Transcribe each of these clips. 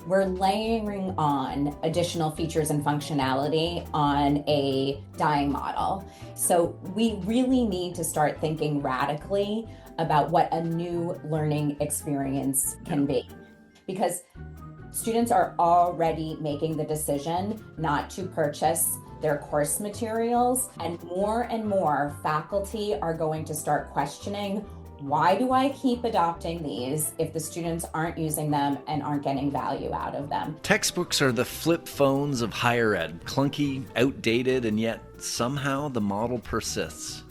we're layering on additional features and functionality on a dying model. So we really need to start thinking radically about what a new learning experience can be. Because students are already making the decision not to purchase their course materials, and more faculty are going to start questioning, why do I keep adopting these if the students aren't using them and aren't getting value out of them? Textbooks are the flip phones of higher ed, clunky, outdated, and yet somehow the model persists.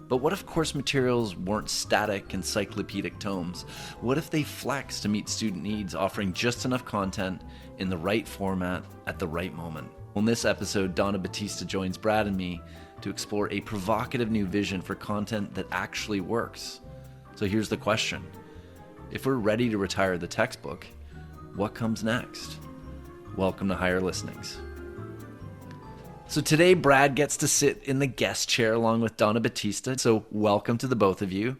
But what if course materials weren't static encyclopedic tomes? What if they flex to meet student needs, offering just enough content in the right format at the right moment? On this episode, Donna Battista joins Brad and me to explore a provocative new vision for content that actually works. So here's the question. If we're ready to retire the textbook, what comes next? Welcome to Higher Listenings. So today, Brad gets to sit in the guest chair along with Donna Battista. So welcome to the both of you.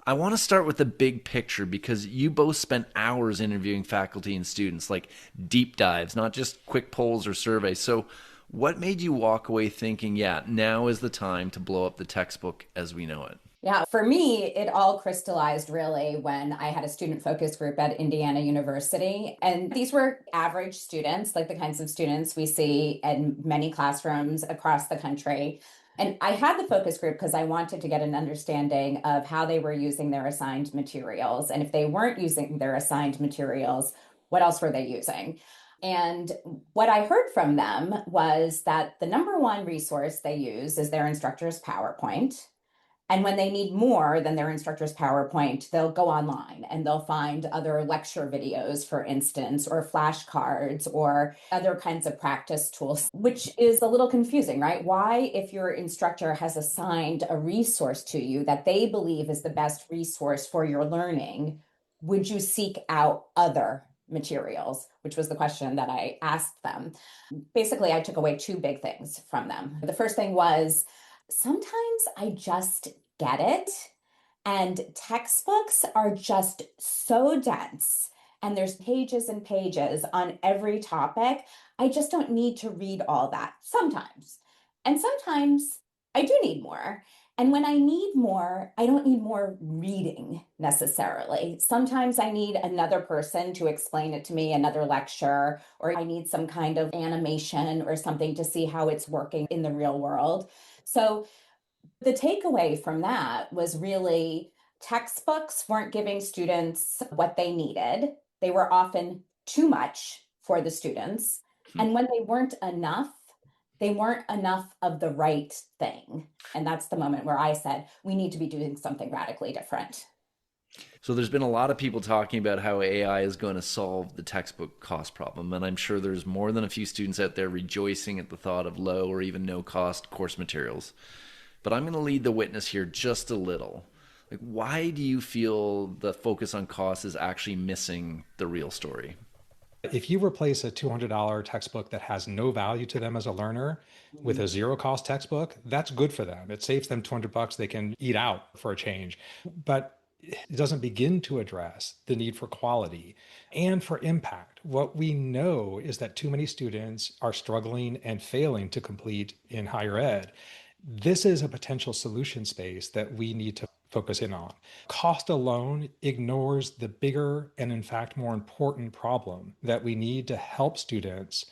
I want to start with the big picture because you both spent hours interviewing faculty and students, like deep dives, not just quick polls or surveys. So what made you walk away thinking, yeah, now is the time to blow up the textbook as we know it? Yeah, for me, it all crystallized really when I had a student focus group at Indiana University. And these were average students, like the kinds of students we see in many classrooms across the country. And I had the focus group because I wanted to get an understanding of how they were using their assigned materials. And if they weren't using their assigned materials, what else were they using? And what I heard from them was that the number one resource they use is their instructor's PowerPoint. And when they need more than their instructor's PowerPoint, they'll go online and they'll find other lecture videos, for instance, or flashcards or other kinds of practice tools, which is a little confusing, right? Why, if your instructor has assigned a resource to you that they believe is the best resource for your learning, would you seek out other materials? Which was the question that I asked them. Basically, I took away two big things from them. The first thing was, sometimes I just get it. And textbooks are just so dense. And there's pages and pages on every topic. I just don't need to read all that sometimes. And sometimes I do need more. And when I need more, I don't need more reading necessarily. Sometimes I need another person to explain it to me, another lecture, or I need some kind of animation or something to see how it's working in the real world. So the takeaway from that was really textbooks weren't giving students what they needed. They were often too much for the students. And when they weren't enough of the right thing. And that's the moment where I said, we need to be doing something radically different. So there's been a lot of people talking about how AI is going to solve the textbook cost problem. And I'm sure there's more than a few students out there rejoicing at the thought of low or even no cost course materials. But I'm going to lead the witness here just a little. Like, why do you feel the focus on cost is actually missing the real story? If you replace a $200 textbook that has no value to them as a learner with a zero cost textbook, that's good for them. It saves them $200 they can eat out for a change. But it doesn't begin to address the need for quality and for impact. What we know is that too many students are struggling and failing to complete in higher ed. This is a potential solution space that we need to focus in on. Cost alone ignores the bigger and, in fact, more important problem that we need to help students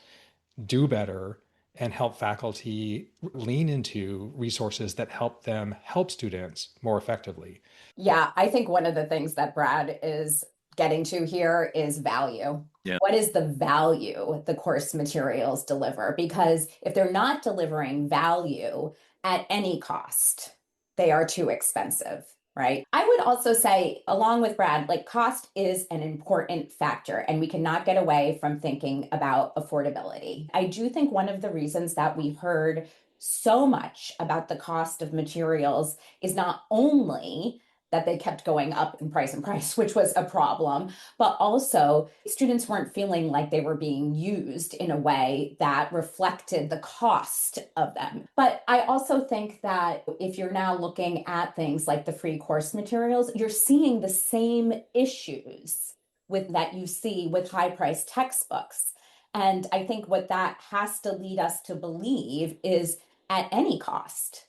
do better and help faculty lean into resources that help them help students more effectively. Yeah, I think one of the things that Brad is getting to here is value. Yeah. What is the value the course materials deliver? Because if they're not delivering value at any cost, they are too expensive, right? I would also say, along with Brad, like cost is an important factor, and we cannot get away from thinking about affordability. I do think one of the reasons that we heard so much about the cost of materials is not only that they kept going up in price, which was a problem, but also students weren't feeling like they were being used in a way that reflected the cost of them. But I also think that if you're now looking at things like the free course materials, you're seeing the same issues with that you see with high-priced textbooks. And I think what that has to lead us to believe is at any cost,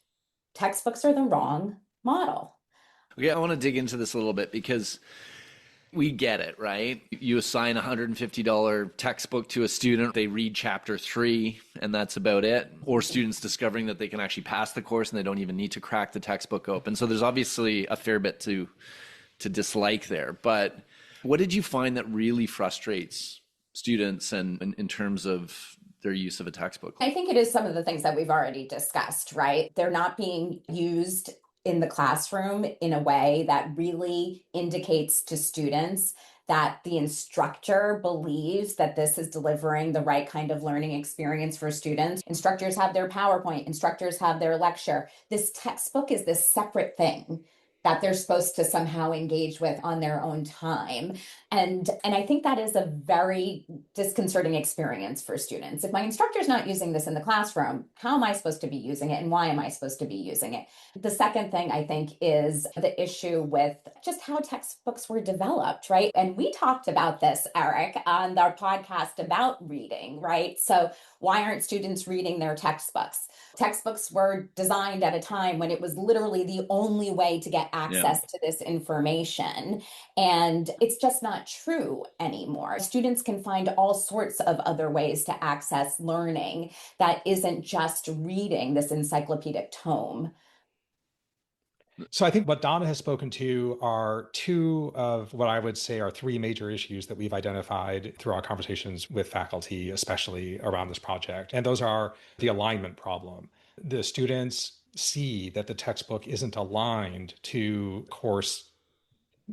textbooks are the wrong model. Okay, I want to dig into this a little bit because we get it, right? You assign a $150 textbook to a student, they read chapter 3, and that's about it. Or students discovering that they can actually pass the course and they don't even need to crack the textbook open. So there's obviously a fair bit to dislike there. But what did you find that really frustrates students and in terms of their use of a textbook? I think it is some of the things that we've already discussed, right? They're not being used in the classroom in a way that really indicates to students that the instructor believes that this is delivering the right kind of learning experience for students. Instructors have their PowerPoint, instructors have their lecture. This textbook is this separate thing that they're supposed to somehow engage with on their own time. And I think that is a very disconcerting experience for students. If my instructor's not using this in the classroom, how am I supposed to be using it and why am I supposed to be using it? The second thing I think is the issue with just how textbooks were developed, right? And we talked about this, Eric, on our podcast about reading, right? So why aren't students reading their textbooks? Textbooks were designed at a time when it was literally the only way to get access to this information. And it's just not true anymore. Students can find all sorts of other ways to access learning that isn't just reading this encyclopedic tome. So I think what Donna has spoken to are two of what I would say are three major issues that we've identified through our conversations with faculty, especially around this project. And those are the alignment problem. The students see that the textbook isn't aligned to course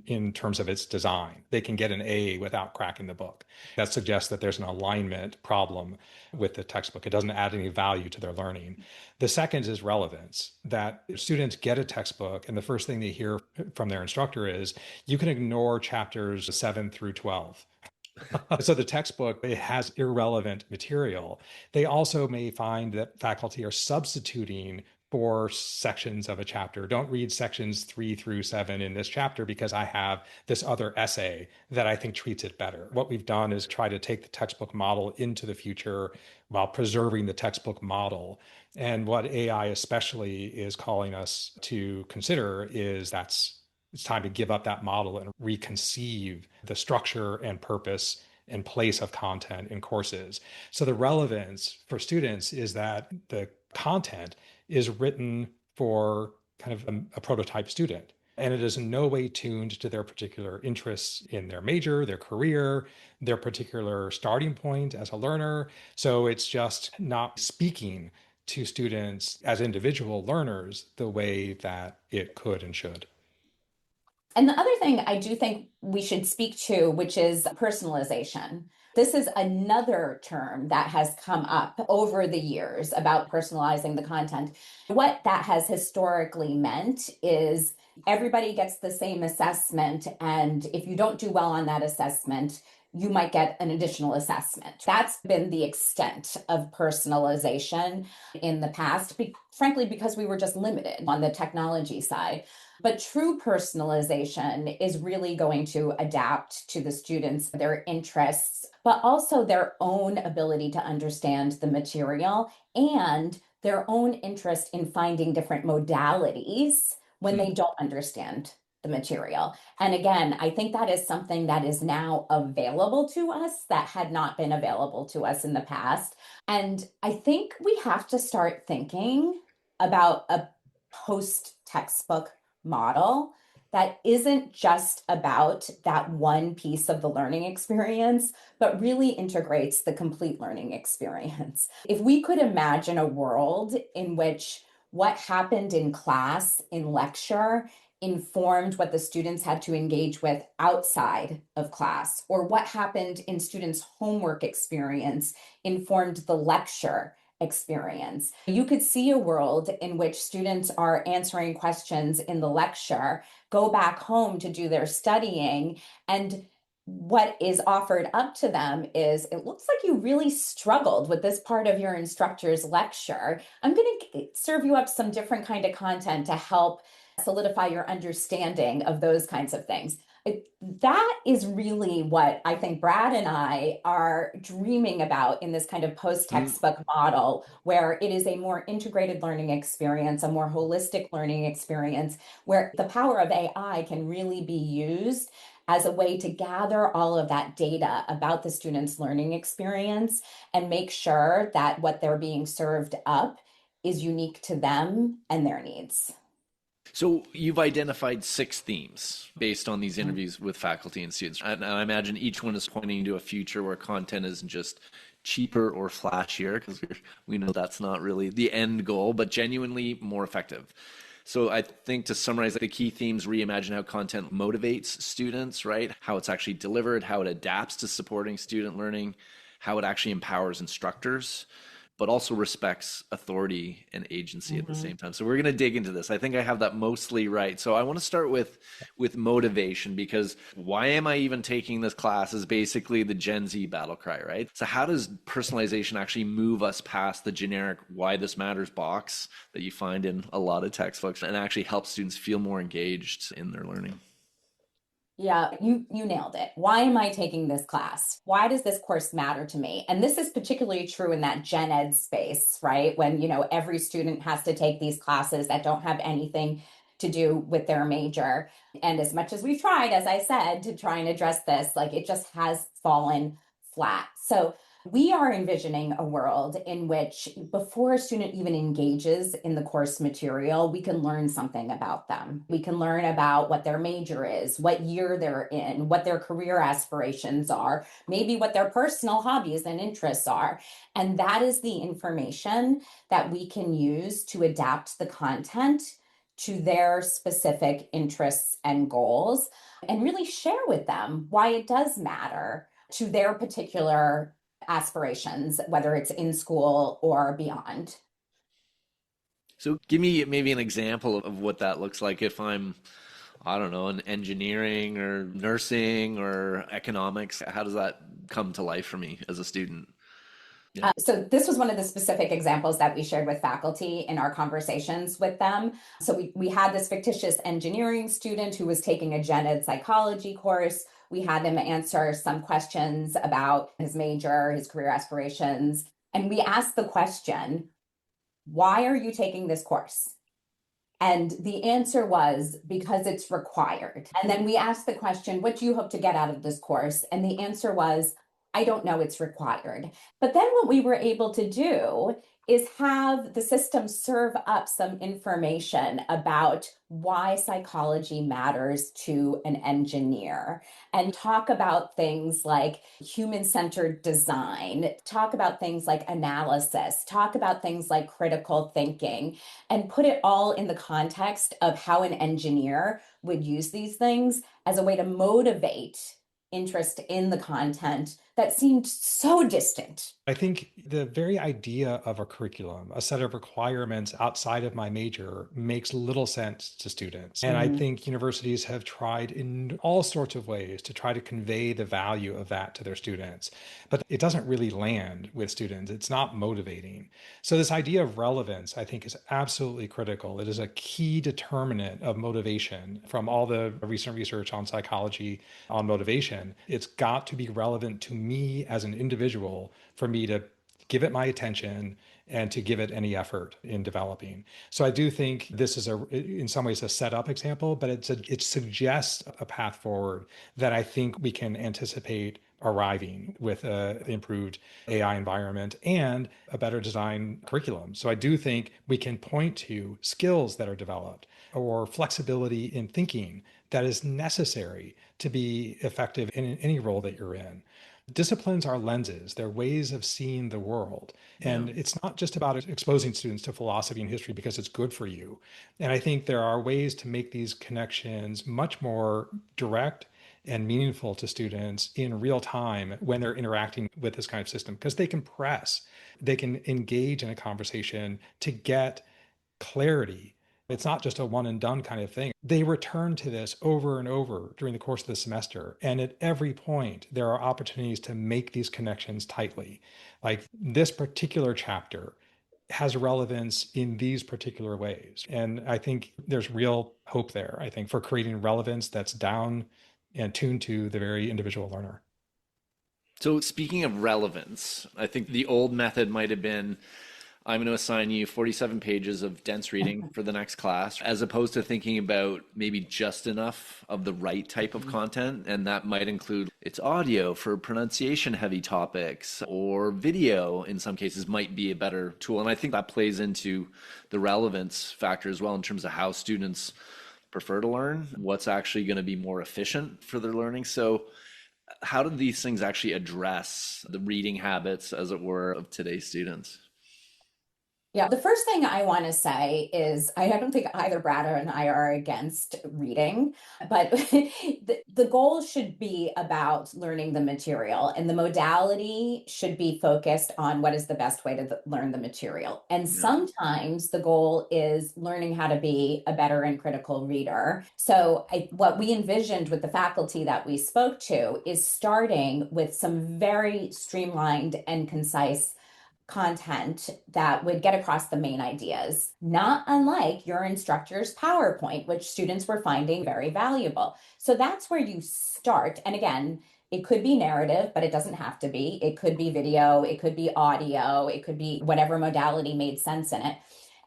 in terms of its design. They can get an A without cracking the book. That suggests that there's an alignment problem with the textbook. It doesn't add any value to their learning. The second is relevance, that students get a textbook and the first thing they hear from their instructor is, you can ignore chapters 7 through 12. So the textbook, it has irrelevant material. They also may find that faculty are substituting for sections of a chapter. Don't read sections 3 through 7 in this chapter because I have this other essay that I think treats it better. What we've done is try to take the textbook model into the future while preserving the textbook model. And what AI especially is calling us to consider is it's time to give up that model and reconceive the structure and purpose and place of content in courses. So the relevance for students is that the content is written for kind of a prototype student. And it is in no way tuned to their particular interests in their major, their career, their particular starting point as a learner. So it's just not speaking to students as individual learners the way that it could and should. And the other thing I do think we should speak to, which is personalization. This is another term that has come up over the years about personalizing the content. What that has historically meant is everybody gets the same assessment, and if you don't do well on that assessment, you might get an additional assessment. That's been the extent of personalization in the past, frankly, because we were just limited on the technology side. But true personalization is really going to adapt to the students, their interests, but also their own ability to understand the material and their own interest in finding different modalities when they don't understand the material. And again, I think that is something that is now available to us that had not been available to us in the past. And I think we have to start thinking about a post-textbook model that isn't just about that one piece of the learning experience, but really integrates the complete learning experience. If we could imagine a world in which what happened in class, in lecture, informed what the students had to engage with outside of class, or what happened in students' homework experience informed the lecture experience. You could see a world in which students are answering questions in the lecture, go back home to do their studying, and what is offered up to them is, it looks like you really struggled with this part of your instructor's lecture. I'm going to serve you up some different kind of content to help solidify your understanding of those kinds of things. That is really what I think Brad and I are dreaming about in this kind of Mm. post-textbook model, where it is a more integrated learning experience, a more holistic learning experience, where the power of AI can really be used as a way to gather all of that data about the student's learning experience and make sure that what they're being served up is unique to them and their needs. So you've identified 6 themes based on these interviews with faculty and students. And I imagine each one is pointing to a future where content isn't just cheaper or flashier, because we know that's not really the end goal, but genuinely more effective. So I think to summarize the key themes, reimagine how content motivates students, right? How it's actually delivered, how it adapts to supporting student learning, how it actually empowers instructors, but also respects authority and agency at the Mhm. same time. So we're going to dig into this. I think I have that mostly right. So I want to start with motivation, because why am I even taking this class is basically the Gen Z battle cry, right? So how does personalization actually move us past the generic why this matters box that you find in a lot of textbooks and actually help students feel more engaged in their learning? Yeah, you nailed it. Why am I taking this class? Why does this course matter to me? And this is particularly true in that gen ed space, right? When, every student has to take these classes that don't have anything to do with their major. And as much as we've tried, as I said, to try and address this, like it just has fallen flat. So we are envisioning a world in which before a student even engages in the course material, we can learn something about them. We can learn about what their major is, what year they're in, what their career aspirations are, maybe what their personal hobbies and interests are. And that is the information that we can use to adapt the content to their specific interests and goals and really share with them why it does matter to their particular aspirations, whether it's in school or beyond. So give me maybe an example of what that looks like if I'm, I don't know, in engineering or nursing or economics. How does that come to life for me as a student? Yeah. So this was one of the specific examples that we shared with faculty in our conversations with them. So we had this fictitious engineering student who was taking a gen ed psychology course. We had him answer some questions about his major, his career aspirations. And we asked the question, why are you taking this course? And the answer was because it's required. And then we asked the question, what do you hope to get out of this course? And the answer was, I don't know, it's required. But then what we were able to do is have the system serve up some information about why psychology matters to an engineer and talk about things like human centered design, talk about things like analysis, talk about things like critical thinking, and put it all in the context of how an engineer would use these things as a way to motivate interest in the content that seemed so distant. I think the very idea of a curriculum, a set of requirements outside of my major, makes little sense to students. And I Mm-hmm. think universities have tried in all sorts of ways to try to convey the value of that to their students. But it doesn't really land with students. It's not motivating. So, this idea of relevance, I think, is absolutely critical. It is a key determinant of motivation from all the recent research on psychology on motivation. It's got to be relevant to me as an individual for me to give it my attention and to give it any effort in developing. So I do think this is in some ways a setup example, but it suggests a path forward that I think we can anticipate arriving with an improved AI environment and a better design curriculum. So I do think we can point to skills that are developed or flexibility in thinking that is necessary to be effective in any role that you're in. Disciplines are lenses, they're ways of seeing the world. Yeah. And it's not just about exposing students to philosophy and history because it's good for you. And I think there are ways to make these connections much more direct and meaningful to students in real time when they're interacting with this kind of system because they can press, they can engage in a conversation to get clarity. It's not just a one and done kind of thing. They return to this over and over during the course of the semester. And at every point, there are opportunities to make these connections tightly. Like this particular chapter has relevance in these particular ways. And I think there's real hope there, I think, for creating relevance that's down and tuned to the very individual learner. So, speaking of relevance, I think the old method might have been I'm going to assign you 47 pages of dense reading for the next class, as opposed to thinking about maybe just enough of the right type of content. And that might include it's audio for pronunciation heavy topics, or video in some cases might be a better tool. And I think that plays into the relevance factor as well in terms of how students prefer to learn, what's actually going to be more efficient for their learning. So, how do these things actually address the reading habits, as it were, of today's students? Yeah, the first thing I want to say is I don't think either Brad and I are against reading, but the goal should be about learning the material, and the modality should be focused on what is the best way to learn the material. And Yeah. sometimes the goal is learning how to be a better and critical reader. So what we envisioned with the faculty that we spoke to is starting with some very streamlined and concise content that would get across the main ideas, not unlike your instructor's PowerPoint, which students were finding very valuable. So that's where you start. And again, it could be narrative, but it doesn't have to be. It could be video, it could be audio, it could be whatever modality made sense in it.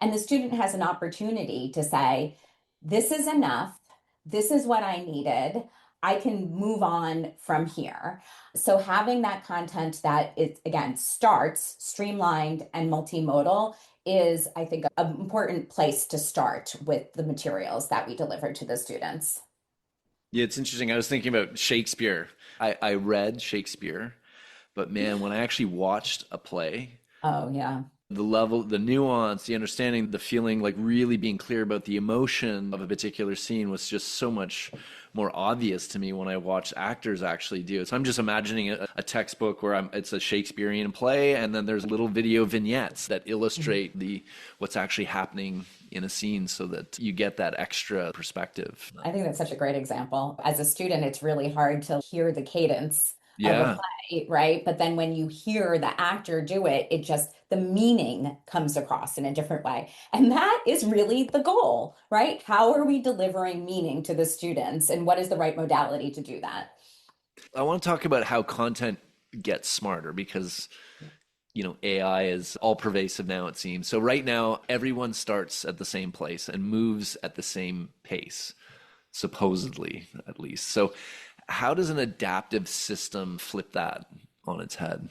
And the student has an opportunity to say, this is enough. This is what I needed. I can move on from here. So having that content that is, again, starts streamlined and multimodal is, I think, an important place to start with the materials that we deliver to the students. Yeah, it's interesting. I was thinking about Shakespeare. I read Shakespeare, but man, when I actually watched a play, Oh, yeah. the level, the nuance, the understanding, the feeling, like really being clear about the emotion of a particular scene was just so much more obvious to me when I watched actors actually do it. So I'm just imagining a textbook where it's a Shakespearean play, and then there's little video vignettes that illustrate the what's actually happening in a scene, so that you get that extra perspective. I think that's such a great example. As a student, it's really hard to hear the cadence of a Yeah. play, right? But then when you hear the actor do it, it just, the meaning comes across in a different way. And that is really the goal, right? How are we delivering meaning to the students, and what is the right modality to do that? I want to talk about how content gets smarter, because AI is all pervasive now, it seems. So right now everyone starts at the same place and moves at the same pace, supposedly, at least. So how does an adaptive system flip that on its head?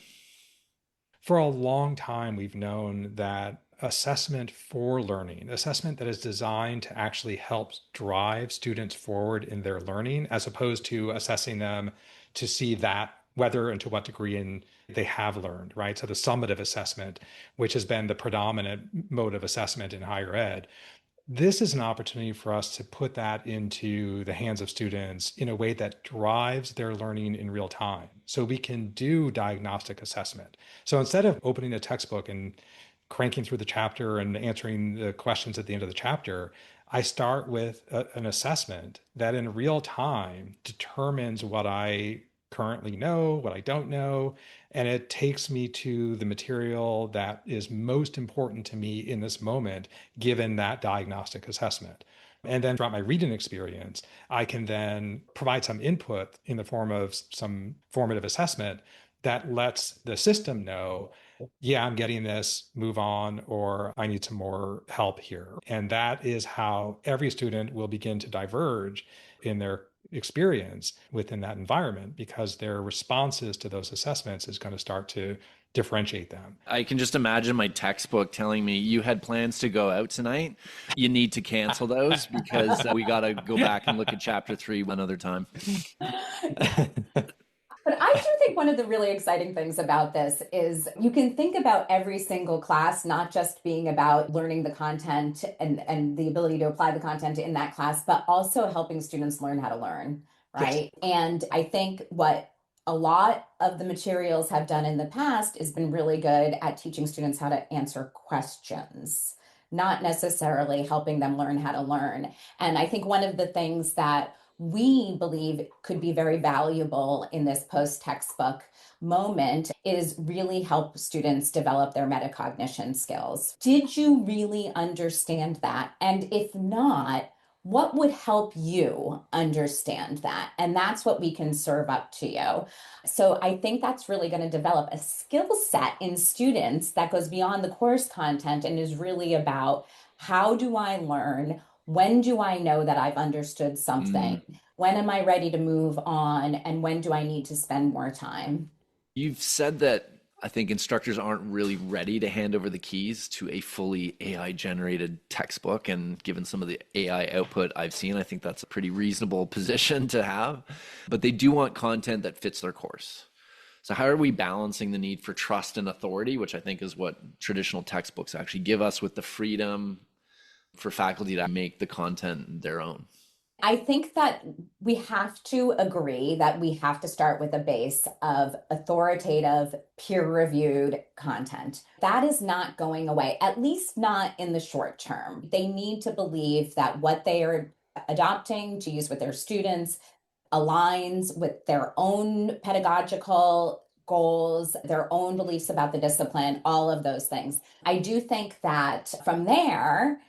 For a long time, we've known that assessment for learning, assessment that is designed to actually help drive students forward in their learning, as opposed to assessing them to see that whether and to what degree they have learned, right? So the summative assessment, which has been the predominant mode of assessment in higher ed, this is an opportunity for us to put that into the hands of students in a way that drives their learning in real time. So we can do diagnostic assessment. So instead of opening a textbook and cranking through the chapter and answering the questions at the end of the chapter, I start with an assessment that in real time determines what I currently know, what I don't know, and it takes me to the material that is most important to me in this moment, given that diagnostic assessment. And then throughout my reading experience, I can then provide some input in the form of some formative assessment that lets the system know, yeah, I'm getting this, move on, or I need some more help here. And that is how every student will begin to diverge in their experience within that environment, because their responses to those assessments is going to start to differentiate them. I can just imagine my textbook telling me you had plans to go out tonight. You need to cancel those because we got to go back and look at chapter 3 another time. But I do think one of the really exciting things about this is you can think about every single class not just being about learning the content and the ability to apply the content in that class, but also helping students learn how to learn, Yes. right? And I think what a lot of the materials have done in the past has been really good at teaching students how to answer questions, not necessarily helping them learn how to learn. And I think one of the things that we believe could be very valuable in this post-textbook moment is really help students develop their metacognition skills. Did you really understand that? And if not, what would help you understand that? And that's what we can serve up to you. So I think that's really going to develop a skill set in students that goes beyond the course content and is really about how do I learn? When do I know that I've understood Mm. something? When am I ready to move on? And when do I need to spend more time? You've said that I think instructors aren't really ready to hand over the keys to a fully AI generated textbook. And given some of the AI output I've seen, I think that's a pretty reasonable position to have. But they do want content that fits their course. So, how are we balancing the need for trust and authority, which I think is what traditional textbooks actually give us, with the freedom for faculty to make the content their own? I think that we have to agree that we have to start with a base of authoritative, peer-reviewed content. That is not going away, at least not in the short term. They need to believe that what they are adopting to use with their students aligns with their own pedagogical goals, their own beliefs about the discipline, all of those things. I do think that from there,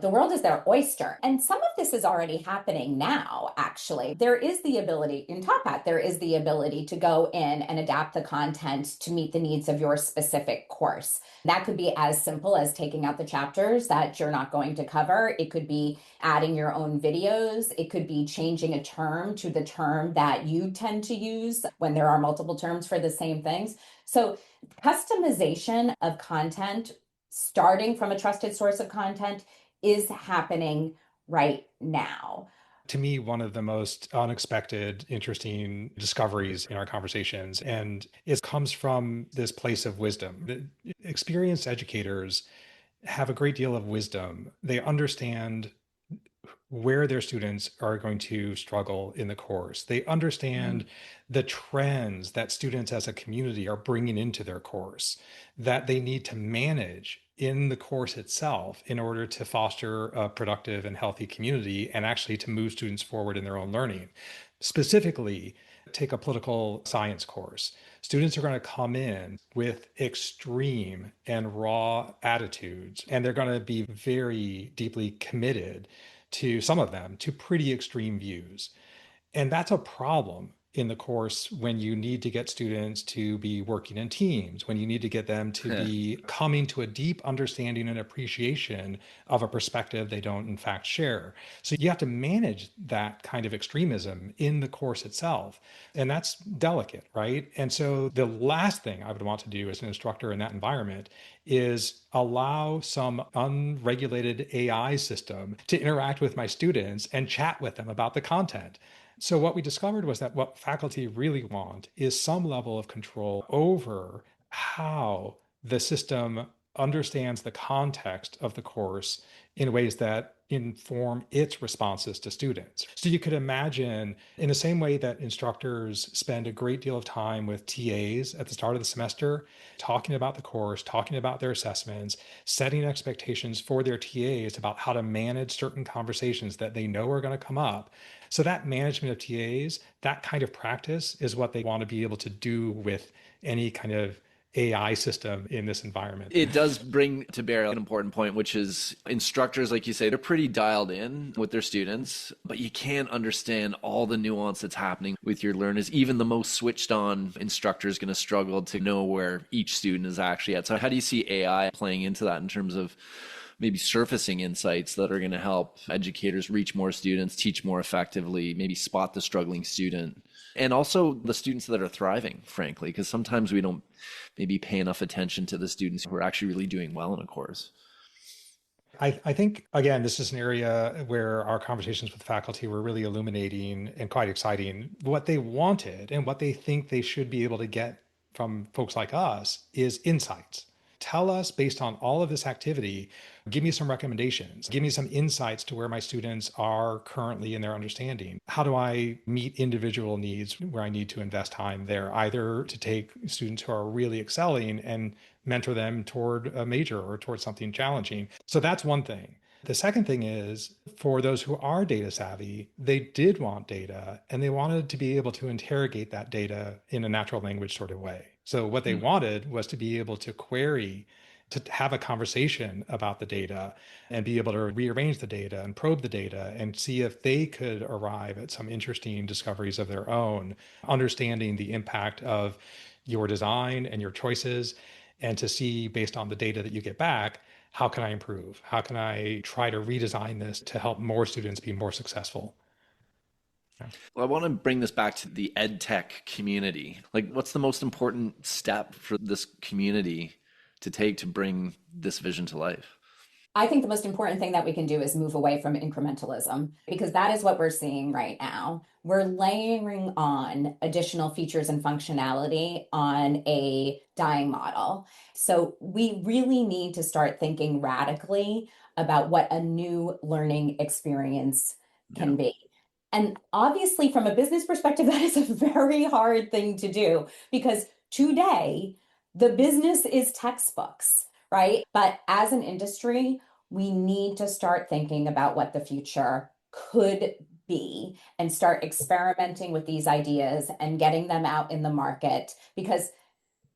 the world is their oyster. And some of this is already happening now, actually. There is the ability in Top Hat, there is the ability to go in and adapt the content to meet the needs of your specific course. That could be as simple as taking out the chapters that you're not going to cover. It could be adding your own videos. It could be changing a term to the term that you tend to use when there are multiple terms for the same things. So, customization of content, starting from a trusted source of content, is happening right now. To me, one of the most unexpected, interesting discoveries in our conversations, and it comes from this place of wisdom. Experienced educators have a great deal of wisdom. They understand where their students are going to struggle in the course. They understand the trends that students as a community are bringing into their course that they need to manage in the course itself in order to foster a productive and healthy community and actually to move students forward in their own learning. Specifically, take a political science course. Students are going to come in with extreme and raw attitudes, and they're going to be very deeply committed to some of them to pretty extreme views. And that's a problem in the course when you need to get students to be working in teams, when you need to get them to be coming to a deep understanding and appreciation of a perspective they don't, in fact, share. So you have to manage that kind of extremism in the course itself. And that's delicate, right? And so the last thing I would want to do as an instructor in that environment is allow some unregulated AI system to interact with my students and chat with them about the content. So, what we discovered was that what faculty really want is some level of control over how the system understands the context of the course in ways that inform its responses to students. So you could imagine, in the same way that instructors spend a great deal of time with TAs at the start of the semester, talking about the course, talking about their assessments, setting expectations for their TAs about how to manage certain conversations that they know are going to come up. So that management of TAs, that kind of practice is what they want to be able to do with any kind of AI system in this environment. It does bring to bear an important point, which is instructors, like you say, they're pretty dialed in with their students, but you can't understand all the nuance that's happening with your learners. Even the most switched on instructor is going to struggle to know where each student is actually at. So how do you see AI playing into that in terms of maybe surfacing insights that are going to help educators reach more students, teach more effectively, maybe spot the struggling student? And also the students that are thriving, frankly, because sometimes we don't maybe pay enough attention to the students who are actually really doing well in a course. I think, again, this is an area where our conversations with faculty were really illuminating and quite exciting. What they wanted and what they think they should be able to get from folks like us is insights. Tell us, based on all of this activity, give me some recommendations, give me some insights to where my students are currently in their understanding. How do I meet individual needs where I need to invest time there, either to take students who are really excelling and mentor them toward a major or toward something challenging? So that's one thing. The second thing is, for those who are data savvy, they did want data and they wanted to be able to interrogate that data in a natural language sort of way. So what they wanted was to be able to query to have a conversation about the data and be able to rearrange the data and probe the data and see if they could arrive at some interesting discoveries of their own, understanding the impact of your design and your choices, and to see based on the data that you get back, how can I improve? How can I try to redesign this to help more students be more successful? Well, I want to bring this back to the ed tech community. Like, what's the most important step for this community to take to bring this vision to life? I think the most important thing that we can do is move away from incrementalism, because that is what we're seeing right now. We're layering on additional features and functionality on a dying model. So we really need to start thinking radically about what a new learning experience Yeah. can be. And obviously, from a business perspective, that is a very hard thing to do, because today the business is textbooks, right? But as an industry, we need to start thinking about what the future could be and start experimenting with these ideas and getting them out in the market, because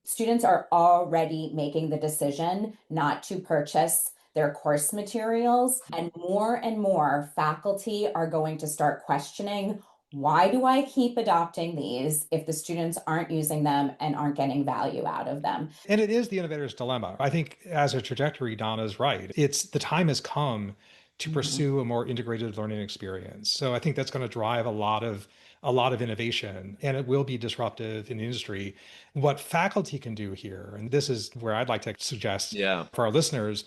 students are already making the decision not to purchase their course materials. And more faculty are going to start questioning, why do I keep adopting these if the students aren't using them and aren't getting value out of them? And it is the innovator's dilemma. I think as a trajectory, Donna's right. It's the time has come to pursue a more integrated learning experience. So I think that's going to drive a lot of innovation, and it will be disruptive in the industry. What faculty can do here, and this is where I'd like to suggest Yeah. for our listeners,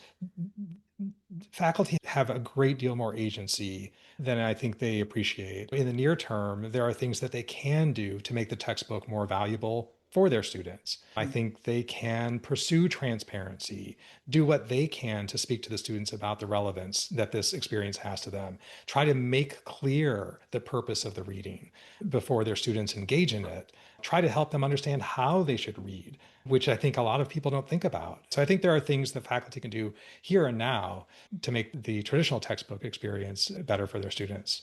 faculty have a great deal more agency than I think they appreciate. In the near term, there are things that they can do to make the textbook more valuable for their students. I think they can pursue transparency, do what they can to speak to the students about the relevance that this experience has to them, try to make clear the purpose of the reading before their students engage in it, try to help them understand how they should read, which I think a lot of people don't think about. So I think there are things that faculty can do here and now to make the traditional textbook experience better for their students.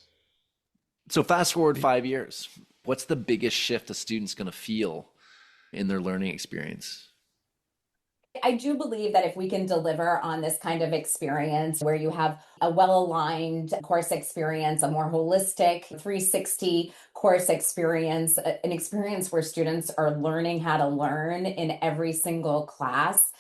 So fast forward 5 years, what's the biggest shift a student's going to feel in their learning experience? I do believe that if we can deliver on this kind of experience where you have a well-aligned course experience, a more holistic 360 course experience, an experience where students are learning how to learn in every single class,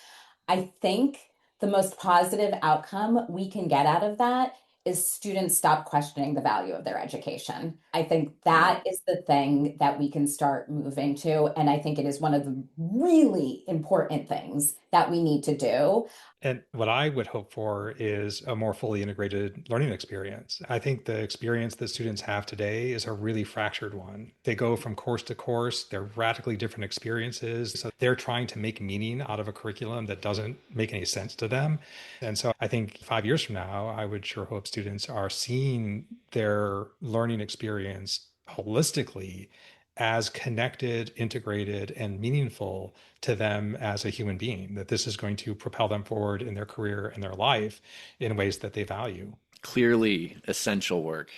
I think the most positive outcome we can get out of that is students stop questioning the value of their education. I think that is the thing that we can start moving to. And I think it is one of the really important things that we need to do. And what I would hope for is a more fully integrated learning experience. I think the experience that students have today is a really fractured one. They go from course to course, they're radically different experiences. So they're trying to make meaning out of a curriculum that doesn't make any sense to them. And so I think 5 years from now, I would sure hope students are seeing their learning experience holistically as connected, integrated, and meaningful to them as a human being, that this is going to propel them forward in their career and their life in ways that they value. Clearly essential work,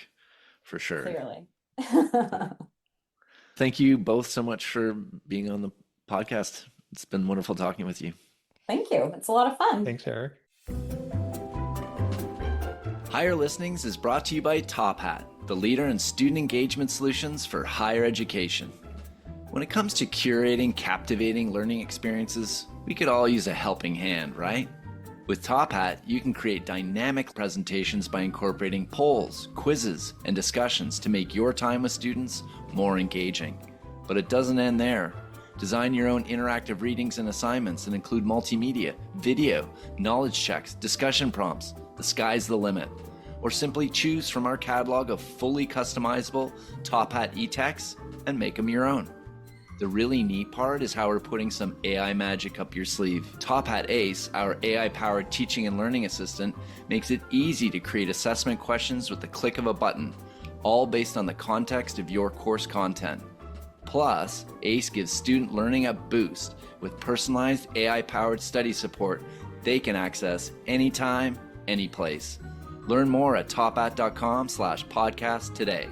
for sure. Clearly. Thank you both so much for being on the podcast. It's been wonderful talking with you. Thank you. It's a lot of fun. Thanks, Eric. Higher Listenings is brought to you by Top Hat, the leader in student engagement solutions for higher education. When it comes to curating captivating learning experiences, we could all use a helping hand, right? With Top Hat, you can create dynamic presentations by incorporating polls, quizzes, and discussions to make your time with students more engaging. But it doesn't end there. Design your own interactive readings and assignments and include multimedia, video, knowledge checks, discussion prompts. The sky's the limit. Or simply choose from our catalog of fully customizable Top Hat e-texts and make them your own. The really neat part is how we're putting some AI magic up your sleeve. Top Hat Ace, our AI-powered teaching and learning assistant, makes it easy to create assessment questions with the click of a button, all based on the context of your course content. Plus, Ace gives student learning a boost with personalized AI-powered study support they can access anytime, any place. Learn more at tophat.com/podcast today.